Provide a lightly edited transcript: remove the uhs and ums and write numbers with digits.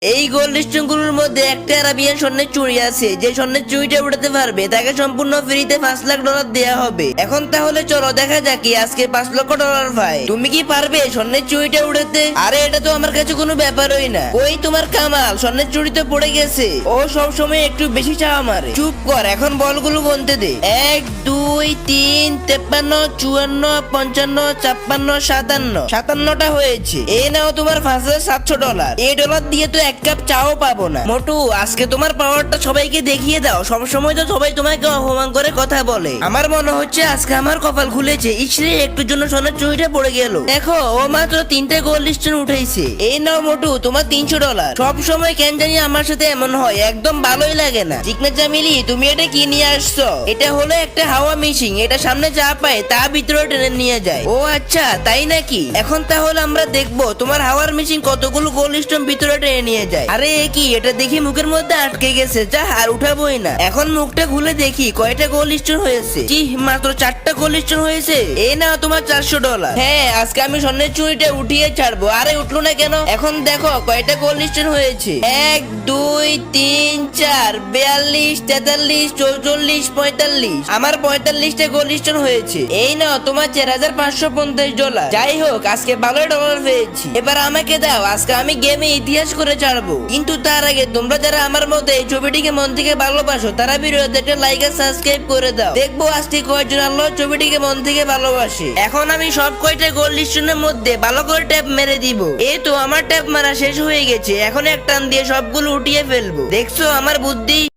এই গোল্ড স্টোনগুলোর মধ্যে একটা আরাবিয়ান স্বর্ণের চুড়ি আছে। যে স্বর্ণের চুড়িটা উঠাতে পারবে তাকে সম্পূর্ণ ফ্রিতে $5 লাখ দেওয়া হবে। এখন তাহলে চলো দেখা যাক কি আজকে $5 লক্ষ পাই। তুমি কি পারবে স্বর্ণের চুড়িটা উঠাতে? আরে এটা তো আমার কাছে কোনো ব্যাপারই না। ওই তোমার কামাল স্বর্ণের চুড়ি তো পড়ে গেছে। ও সব সময় একটু বেশি চাওয়া মারে। চুপ কর, এখন বলগুলো গুনতে দে। 1 2 3 53 54 55 56 57টা হয়েছে। এই নাও তোমার $5,700। এই ডলার দিয়ে তো এক কাপ চাও পাবো না। মোটু আজকে তোমার পাওয়ারটা সবাইকে দেখিয়ে দাও। সব সময় তো সবাই তোমাকে অপমান করে কথা বলে। আমার মনে হচ্ছে আজকে আমার কপাল খুলেছে। ইসরে একটুর জন্য সোনার চুড়িটা পড়ে গেল। দেখো ও মাত্র 3টে গোল্ড স্টোন উঠাইছে। এই নাও মোটু তোমার $300। সব সময় কেন জানি আমার সাথে এমন হয়, একদম ভালোই লাগে না। ঠিক না জামিলি, তুমি এটা কি নিয়ে আসছো? এটা হলো একটা হাওয়া মেশিন। এটা সামনে যা পায় তা ভিতরে টেনে নিয়ে যায়। ও আচ্ছা তাই নাকি? এখন তাহলে আমরা দেখবো তোমার হাওয়ার মেশিন কতগুলো গোল্ড স্টোন ভিতরে টেনে নিয়ে যায়। আরে কি এটা দেখি মুখের মধ্যে আটকে গেছে, যা আর উঠাবোই না। এখন মুখটা খুলে দেখি কয়টা গোল্ড স্টোন হয়েছে। জি মাত্র 4টা গোল্ড স্টোন হয়েছে। এই না তোমার $400। হ্যাঁ আজকে আমি স্বর্ণের চুড়িটা উঠিয়ে ছাড়বো। আরে উঠলো না কেন? এখন দেখো কয়টা গোল্ড স্টোন হয়েছে। 1 2 3 4 42 43 44 45। আমার 45টা গোল্ড স্টোন হয়েছে। এই নাও তোমার $4,550। যাই হোক আজকে ভালোই ডলার পেয়েছি। এবার আমাকে দাও, আজকে আমি গেমে ইতিহাস করে ছাড়বো। কিন্তু তার আগে তোমরা যারা আমার মতো এই ছবিটিকে মন থেকে ভালোবাসো তারা ভিডিওতে একটা লাইক আর সাবস্ক্রাইব করে দাও। দেখবো আজকে কয়জন আল্লাহ ছবিটিকে মন থেকে ভালোবাসে। এখন আমি সব কয়টা গোল্ড স্টোনের মধ্যে ভালো করে ট্যাপ মেরে দিব। এই তো আমার ট্যাপ মারা শেষ হয়ে গেছে। এখন এক টান দিয়ে সবগুলো উঠিয়ে ফেলবো। দেখছো আমার বুদ্ধি।